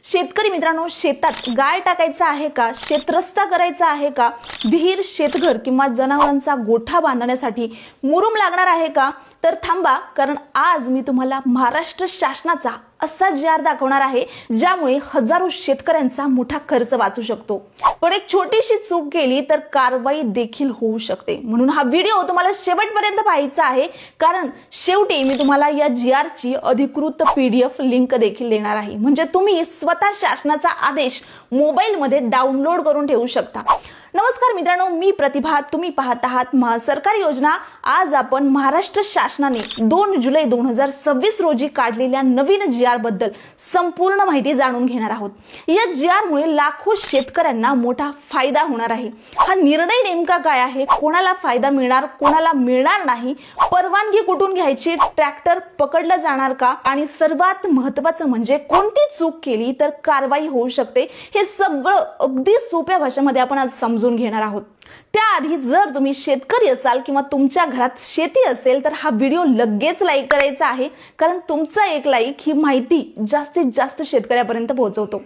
शेतकरी मित्रांनो, शेतात गाळ टाकायचा आहे का, शेतरस्ता करायचा आहे का, विहीर, शेतघर किंवा जनावरांचा गोठा बांधण्यासाठी मुरुम लागणार आहे का? तर थांबा, कारण आज मी तुम्हाला महाराष्ट्र शासनाचा असा जी.आर. दाखवणार आहे ज्यामुळे हजारो शेतकऱ्यांचा मोठा खर्च वाचू शकतो. पण एक छोटीशी चूक केली तर कारवाई देखील होऊ शकते. म्हणून हा व्हिडिओ तुम्हाला शेवटपर्यंत पाहायचा आहे, कारण शेवटी मी तुम्हाला या जी.आर. ची अधिकृत PDF लिंक देखील देणार आहे. म्हणजे तुम्ही स्वतः शासनाचा आदेश मोबाईलमध्ये डाउनलोड करून ठेवू शकता. नमस्कार मित्रांनो, मी प्रतिभा, तुम्ही पाहत आहात महासरकारी योजना. आज आपण महाराष्ट्र शासनाने 2 जुलै 2026 रोजी काढलेल्या नवीन जी.आर. बद्दल संपूर्ण माहिती जाणून घेणार आहोत. या जी.आर. मुळे लाखो शेतकऱ्यांना मोठा फायदा होणार आहे. हा निर्णय नेमका काय आहे, कोणाला फायदा मिळणार, कोणाला मिळणार नाही, परवानगी कुठून घ्यायची, ट्रॅक्टर पकडला जाणार का, आणि सर्वात महत्त्वाचं म्हणजे कोणती चूक केली तर कारवाई होऊ शकते, हे सगळं अगदी सोप्या भाषेमध्ये आपण आज समजून घेणार आहोत. त्याआधी जर तुम्ही शेतकरी असाल किंवा तुमच्या घरात शेती असेल तर हा व्हिडिओ लगेच लाईक करायचा आहे, कारण तुमचा एक लाईक ही माहिती जास्तीत जास्त शेतकऱ्यापर्यंत पोहोचवतो.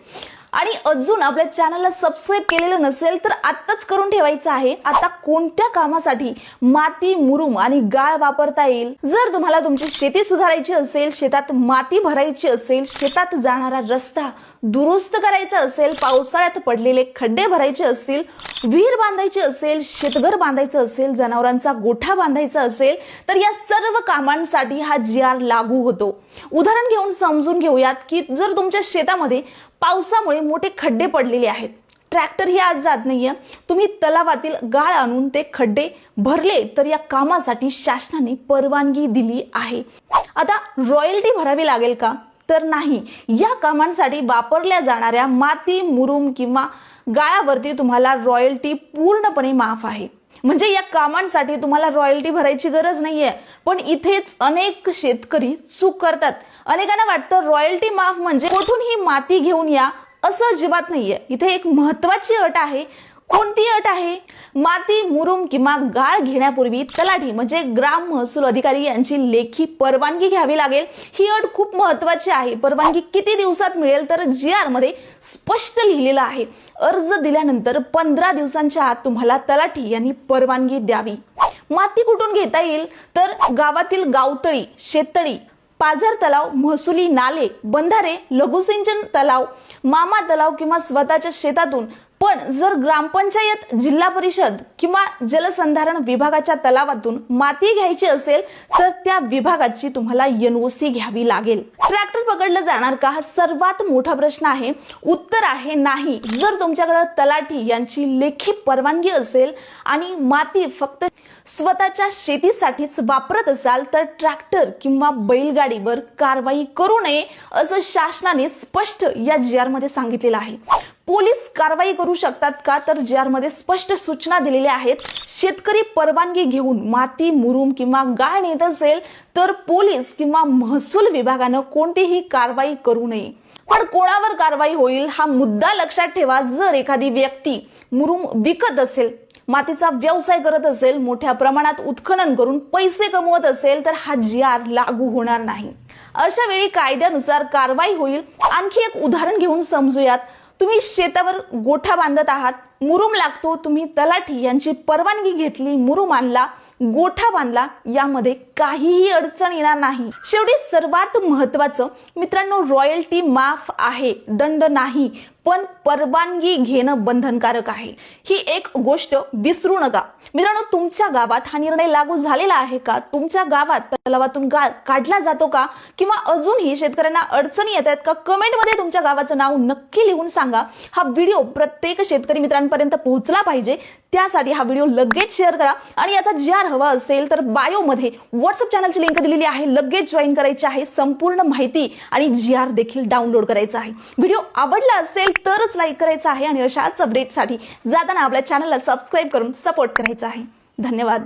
आणि अजून आपल्या चॅनलला सबस्क्राईब केलेलं नसेल तर आत्ताच करून ठेवायचं आहे. आता कोणत्या कामासाठी माती, मुरुम आणि गाळ वापरता येईल? जर तुम्हाला तुमची शेती सुधारायची असेल, शेतात माती भरायची असेल, शेतात जाणारा रस्ता दुरुस्त करायचा असेल, पावसाळ्यात पडलेले खड्डे भरायचे असतील, विहीर बांधायची असेल, शेतघर बांधायचं असेल, जनावरांचा गोठा बांधायचा असेल, तर या सर्व कामांसाठी हा जी.आर. लागू होतो. उदाहरण घेऊन समजून घेऊयात की जर तुमच्या शेतामध्ये पावसामुळे मोठे खड्डे पडलेले आहेत, ट्रॅक्टर ही आज जात नाहीये, तुम्ही तलावातील गाळ आणून ते खड्डे भरले तर या कामासाठी शासनाने परवानगी दिली आहे. आता रॉयल्टी भरावी लागेल का? तर नाही. या कामांसाठी वापरल्या जाणाऱ्या माती, मुरुम किंवा गाळावरती तुम्हाला रॉयल्टी पूर्णपणे माफ आहे. म्हणजे या कामांसाठी तुम्हाला रॉयल्टी भरायची गरज नाहीये. पण इथेच अनेक शेतकरी चूक करतात. अनेकांना वाटतं रॉयल्टी माफ म्हणजे कुठूनही माती घेऊन या, असं अजिबात नाहीये. इथे एक महत्वाची अट आहे. कोणती अट आहे? माती, मुरुम किंवा गाळ घेण्यापूर्वी तलाठी म्हणजे ग्राम महसूल अधिकारी यांची लेखी परवानगी घ्यावी लागेल. ही अट खूप महत्वाची आहे. परवानगी किती दिवसात मिळेल तर जी.आर. मध्ये स्पष्ट लिहिलेलं आहे. अर्ज दिल्यानंतर 15 दिवसांच्या आत तुम्हाला तलाठी यांनी परवानगी द्यावी. माती कुठून घेता येईल तर गावातील गावतळी, शेततळी, पाझर तलाव, महसुली नाले, बंधारे, लघुसिंचन तलाव, मामा तलाव किंवा स्वतःच्या शेतातून. पण जर ग्रामपंचायत, जिल्हा परिषद किंवा जलसंधारण विभागाच्या तलावातून माती घ्यायची असेल तर त्या विभागाची तुम्हाला NOC घ्यावी लागेल. ट्रॅक्टर पकडलं जाणार का? हा सर्वात मोठा प्रश्न आहे. उत्तर आहे नाही. जर तुमच्याकडे तलाठी यांची लेखी परवानगी असेल आणि माती फक्त स्वतःच्या शेतीसाठीच वापरत असाल तर ट्रॅक्टर किंवा बैलगाडीवर कारवाई करू नये, असं शासनाने स्पष्ट या जी.आर. मध्ये सांगितलेलं आहे. पोलीस कारवाई करू शकतात का? तर जी.आर. मध्ये स्पष्ट सूचना दिलेल्या आहेत. शेतकरी परवानगी घेऊन माती, मुरुम किंवा गाळ नेत असेल तर पोलीस किंवा महसूल विभागानं कोणतीही कारवाई करू नये. पण कोणावर कारवाई होईल हा मुद्दा लक्षात ठेवा. जर एखादी व्यक्ती मुरुम विकत असेल, मातीचा व्यवसाय करत असेल, मोठ्या प्रमाणात उत्खनन करून पैसे कमवत असेल तर हा जी.आर. लागू होणार नाही. अशा वेळी कायद्यानुसार कारवाई होईल. आणखी एक उदाहरण घेऊन समजूयात. तुम्ही शेतावर गोठा बांधत आहात, मुरुम लागतो, तुम्ही तलाठी यांची परवानगी घेतली, मुरुम आणला, गोठा बांधला, यामध्ये काहीही अडचण येणार नाही. शेवटी सर्वात महत्वाचं मित्रांनो, रॉयल्टी माफ आहे, दंड नाही, पण परवानगी घेणं बंधनकारक आहे. ही एक गोष्ट विसरू नका. मित्रांनो, तुमच्या गावात हा निर्णय लागू झालेला आहे का? तुमच्या गावात तलावातून गाळ काढला जातो का? किंवा अजूनही शेतकऱ्यांना अडचणी येत आहेत का? कमेंटमध्ये तुमच्या गावाचं नाव नक्की लिहून सांगा. हा व्हिडिओ प्रत्येक शेतकरी मित्रांपर्यंत पोहोचला पाहिजे. त्यासाठी हा व्हिडिओ लगेच शेअर करा. आणि याचा जी.आर. हवा असेल तर बायोमध्ये व्हॉट्सअप चॅनलची लिंक दिलेली आहे. लगेच जॉईन करायची आहे. संपूर्ण माहिती आणि जी.आर. देखील डाउनलोड करायचा आहे. व्हिडिओ आवडला असेल तरच लाईक करायचा आहे आणि अशाच अपडेटसाठी जाताना आपल्या चॅनलला सबस्क्राईब करून सपोर्ट करायचा आहे. धन्यवाद.